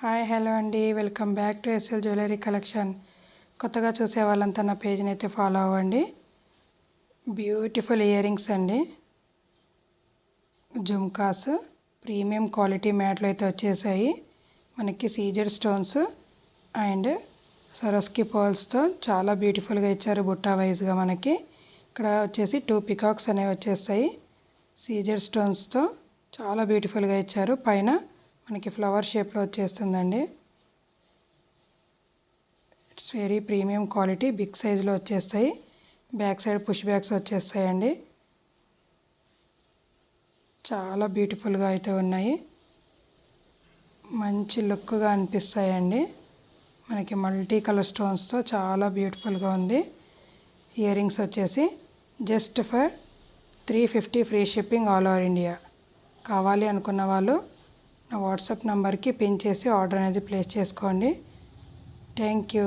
Hi hello అండి, welcome back to SL jewellery collection. కొత్తగా చూసే వాళ్ళంతా నా పేజ్ని అయితే ఫాలో అవ్వండి. బ్యూటిఫుల్ ఇయర్ రింగ్స్ అండి, జుమ్కాస్, ప్రీమియం క్వాలిటీ మ్యాట్లు అయితే వచ్చేసాయి. మనకి సీజెడ్ స్టోన్స్ అండ్ సరోస్కి పర్ల్స్తో చాలా బ్యూటిఫుల్గా ఇచ్చారు. బుట్టా వైజ్గా మనకి ఇక్కడ వచ్చేసి 2 పికాక్స్ అనేవి వచ్చేస్తాయి. సీజెడ్ స్టోన్స్తో చాలా బ్యూటిఫుల్గా ఇచ్చారు. పైన మనకి ఫ్లవర్ షేప్లో వచ్చేస్తుందండి. It's very premium quality, big సైజులో వచ్చేస్తాయి. బ్యాక్ సైడ్ పుష్ బ్యాగ్స్ వచ్చేస్తాయండి. చాలా బ్యూటిఫుల్గా అయితే ఉన్నాయి, మంచి లుక్గా అనిపిస్తాయండి. మనకి మల్టీ కలర్ స్టోన్స్తో చాలా బ్యూటిఫుల్గా ఉంది. ఇయర్ రింగ్స్ వచ్చేసి just for 350 free shipping all over India. కావాలి అనుకున్న వాళ్ళు నా వాట్సాప్ నెంబర్కి పిన్ చేసి ఆర్డర్ అనేది ప్లేస్ చేసుకోండి. Thank you.